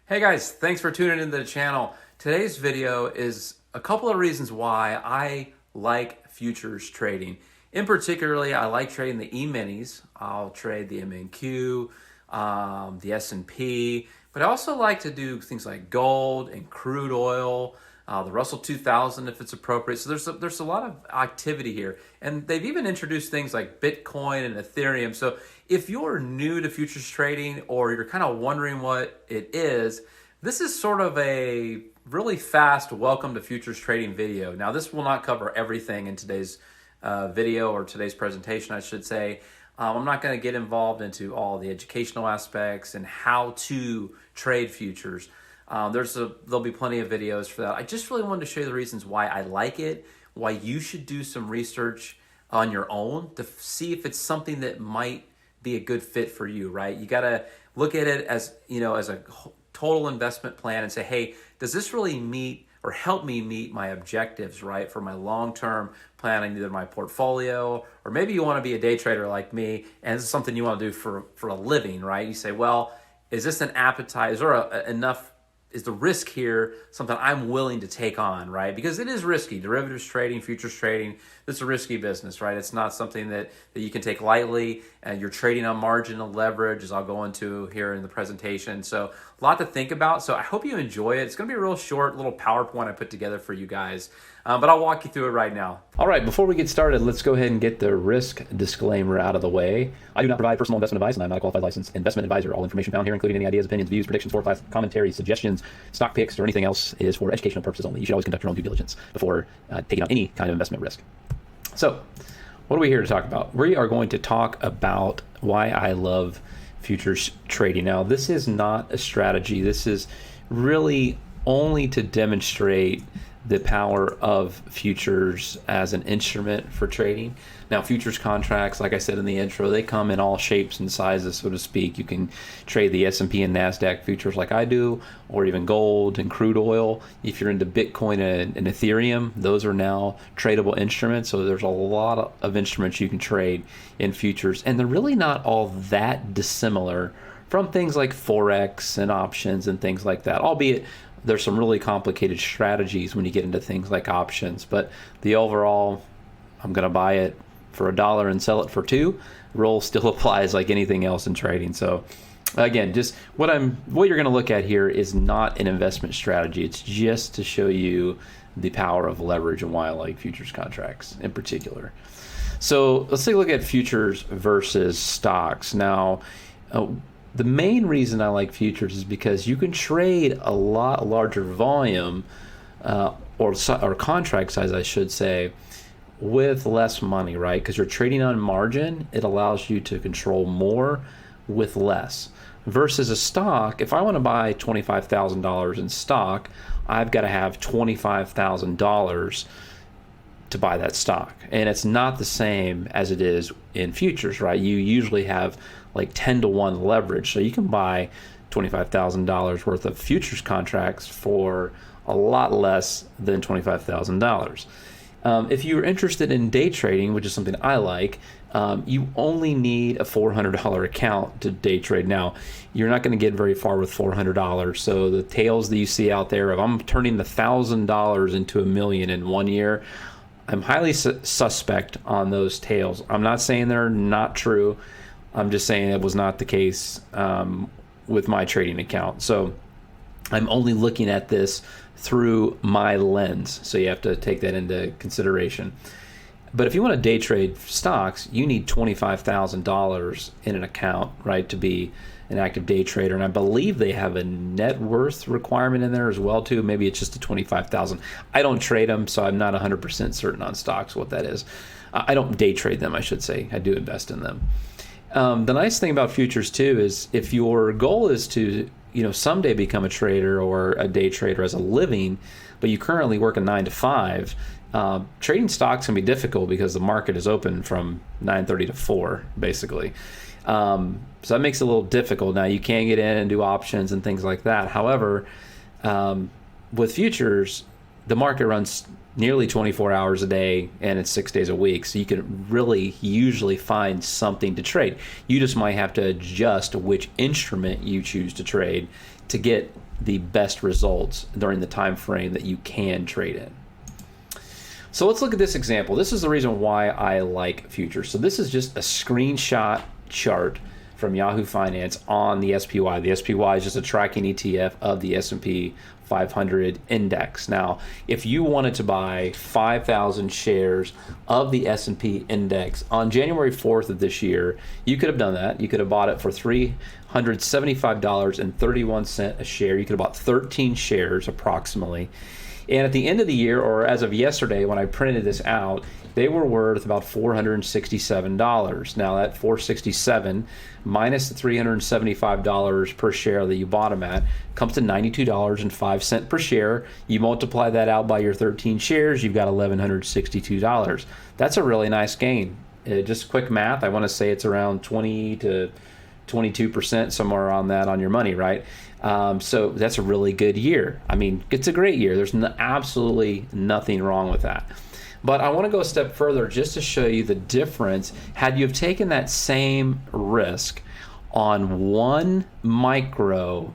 Hey guys, thanks for tuning into the channel. Today's video is a couple of reasons why I like futures trading. In particularly, I like trading the E-minis. I'll trade the MNQ, the S&P, but I also like to do things like gold and crude oil, the Russell 2000 if it's appropriate. So there's a lot of activity here. And they've even introduced things like Bitcoin and Ethereum. So if you're new to futures trading or you're kind of wondering what it is, this is sort of a really fast welcome to futures trading video. Now this will not cover everything in today's video or today's presentation, I should say. I'm not going to get involved into all the educational aspects and how to trade futures. There'll be plenty of videos for that. I just really wanted to show you the reasons why I like it, why you should do some research on your own to see if it's something that might be a good fit for you, right? You got to look at it as, as a total investment plan and say, hey, does this really meet or help me meet my objectives, right, for my long-term planning, either my portfolio, or maybe you want to be a day trader like me, and this is something you want to do for a living, right? You say, well, is this an appetite? Is there enough? Is the risk here something I'm willing to take on, right? Because it is risky. Derivatives trading, futures trading, it's a risky business, right? It's not something that you can take lightly, and you're trading on margin and leverage, as I'll go into here in the presentation. So a lot to think about. So I hope you enjoy it. It's going to be a real short little PowerPoint I put together for you guys, but I'll walk you through it right now. All right, before we get started, let's go ahead and get the risk disclaimer out of the way. I do not provide personal investment advice, and I'm not a qualified licensed investment advisor. All information found here, including any ideas, opinions, views, predictions, forecasts, commentaries, suggestions, stock picks, or anything else, is for educational purposes only. You should always conduct your own due diligence before taking on any kind of investment risk. So, what are we here to talk about? We are going to talk about why I love futures trading. Now, this is not a strategy. This is really only to demonstrate the power of futures as an instrument for trading. Now, futures contracts, like I said in the intro, they come in all shapes and sizes, so to speak. You can trade the S&P and NASDAQ futures like I do, or even gold and crude oil. If you're into Bitcoin and Ethereum, those are now tradable instruments. So there's a lot of instruments you can trade in futures, and they're really not all that dissimilar from things like Forex and options and things like that, albeit there's some really complicated strategies when you get into things like options. But the overall, I'm going to buy it for $1 and sell it for $2 rule still applies like anything else in trading. So again, just what you're going to look at here is not an investment strategy. It's just to show you the power of leverage and why I like futures contracts in particular. So let's take a look at futures versus stocks. Now, the main reason I like futures is because you can trade a lot larger volume or contract size, I should say, with less money, right? Because you're trading on margin, it allows you to control more with less. Versus a stock, if I want to buy $25,000 in stock, I've got to have $25,000 to buy that stock. And it's not the same as it is in futures, right? You usually have like 10-to-1 leverage. So you can buy $25,000 worth of futures contracts for a lot less than $25,000. If you're interested in day trading, which is something I like, you only need a $400 account to day trade. Now, you're not going to get very far with $400. So the tales that you see out there of I'm turning $1,000 into $1 million in 1 year, I'm highly suspect on those tales. I'm not saying they're not true. I'm just saying it was not the case with my trading account. So I'm only looking at this through my lens. So you have to take that into consideration. But if you want to day trade stocks, you need $25,000 in an account, right, to be an active day trader. And I believe they have a net worth requirement in there as well, too. Maybe it's just a $25,000. I don't trade them, so I'm not 100% certain on stocks what that is. I don't day trade them, I should say. I do invest in them. The nice thing about futures, too, is if your goal is to someday become a trader or a day trader as a living, but you currently work a 9 to 5, trading stocks can be difficult because the market is open from 9:30 to 4, basically. So that makes it a little difficult. Now, you can get in and do options and things like that. However, with futures, the market runs nearly 24 hours a day and it's 6 days a week. So you can really usually find something to trade. You just might have to adjust which instrument you choose to trade to get the best results during the time frame that you can trade in. So let's look at this example. This is the reason why I like futures. So this is just a screenshot chart from Yahoo Finance on the SPY. The SPY is just a tracking ETF of the S&P 500 index. Now, if you wanted to buy 5,000 shares of the S&P index on January 4th of this year, you could have done that. You could have bought it for $375.31 a share. You could have bought 13 shares approximately. And at the end of the year, or as of yesterday when I printed this out, they were worth about $467. Now that $467 minus the $375 per share that you bought them at comes to $92.05 per share. You multiply that out by your 13 shares, you've got $1,162. That's a really nice gain. Just quick math, I want to say it's around 20 to 22%, somewhere around that on your money, right? So that's a really good year. I mean, it's a great year. There's absolutely nothing wrong with that. But I want to go a step further just to show you the difference. Had you have taken that same risk on one micro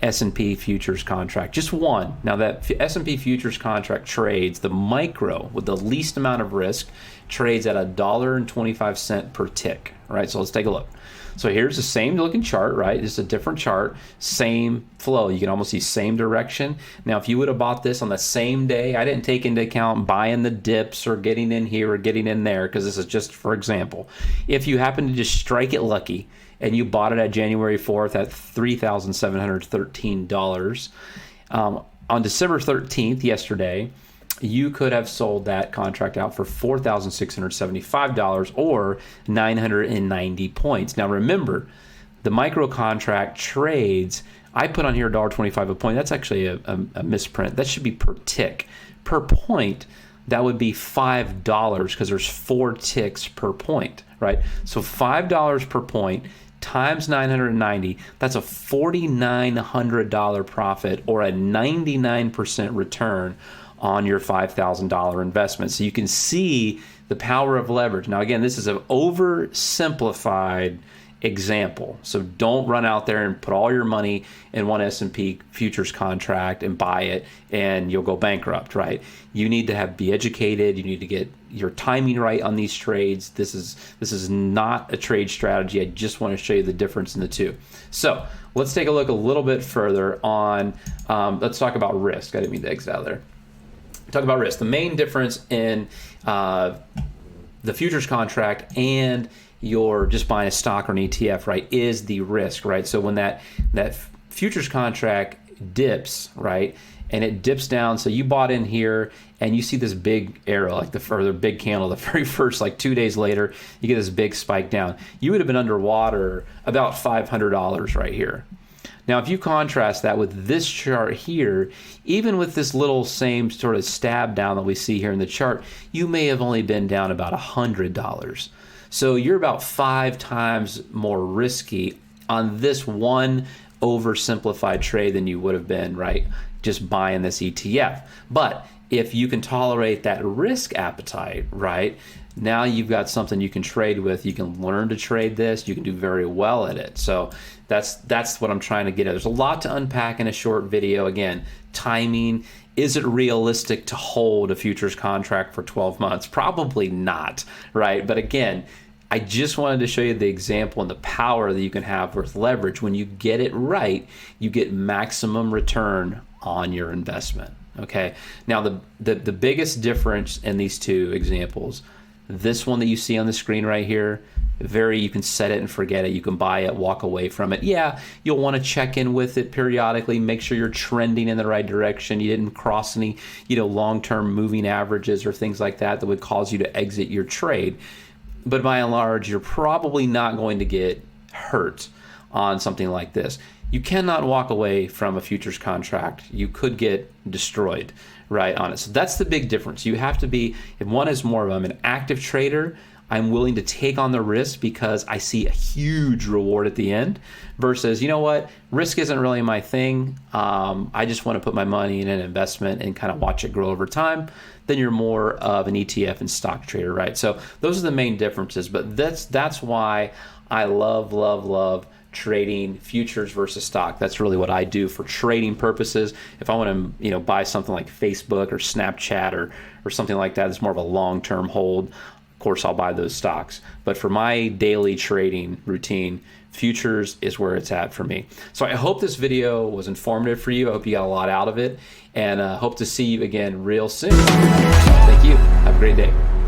S&P futures contract, just one. Now that S&P futures contract trades, the micro with the least amount of risk trades at $1.25 per tick, right? So let's take a look. So here's the same looking chart, right? It's a different chart, same flow. You can almost see same direction. Now, if you would have bought this on the same day, I didn't take into account buying the dips or getting in here or getting in there, because this is just for example. If you happen to just strike it lucky and you bought it at January 4th at $3,713, on December 13th, yesterday, you could have sold that contract out for $4,675 or 990 points. Now remember, the micro contract trades, I put on here $1.25 a point. That's actually a misprint. That should be per tick. Per point, that would be $5 because there's 4 ticks per point, right? So $5 per point times 990, that's a $4,900 profit or a 99% return on your $5,000 investment. So you can see the power of leverage. Now, again, this is an oversimplified example. So don't run out there and put all your money in one S&P futures contract and buy it and you'll go bankrupt, right? You need to be educated. You need to get your timing right on these trades. This is not a trade strategy. I just want to show you the difference in the two. So let's take a look a little bit further on, let's talk about risk. I didn't mean to exit out of there. Talk about risk. The main difference in the futures contract and you're just buying a stock or an ETF, right, is the risk, right? So when that futures contract dips, right, and it dips down, so you bought in here and you see this big arrow, like the big candle, the very first, like 2 days later, you get this big spike down. You would have been underwater about $500 right here. Now, if you contrast that with this chart here, even with this little same sort of stab down that we see here in the chart, you may have only been down about $100. So you're about 5 times more risky on this one oversimplified trade than you would have been, right, just buying this ETF. But if you can tolerate that risk appetite, right, now you've got something you can trade with. You can learn to trade this. You can do very well at it. So that's what I'm trying to get at. There's a lot to unpack in a short video. Again, timing. Is it realistic to hold a futures contract for 12 months? Probably not, right? But again, I just wanted to show you the example and the power that you can have with leverage. When you get it right, you get maximum return on your investment. Okay. Now, the biggest difference in these two examples, this one that you see on the screen right here, you can set it and forget it. You can buy it, walk away from it. Yeah, you'll want to check in with it periodically, make sure you're trending in the right direction. You didn't cross any, long-term moving averages or things like that would cause you to exit your trade. But by and large, you're probably not going to get hurt on something like this. You cannot walk away from a futures contract. You could get destroyed, right, on it. So that's the big difference. You have to be, if one is more of an active trader, I'm willing to take on the risk because I see a huge reward at the end, versus, you know what, risk isn't really my thing. I just want to put my money in an investment and kind of watch it grow over time. Then you're more of an ETF and stock trader, right? So those are the main differences, but that's why I love trading futures versus stock. That's really what I do for trading purposes. If I want to, buy something like Facebook or Snapchat or something like that, it's more of a long-term hold. Of course, I'll buy those stocks. But for my daily trading routine, futures is where it's at for me. So I hope this video was informative for you. I hope you got a lot out of it, and hope to see you again real soon. Thank you. Have a great day.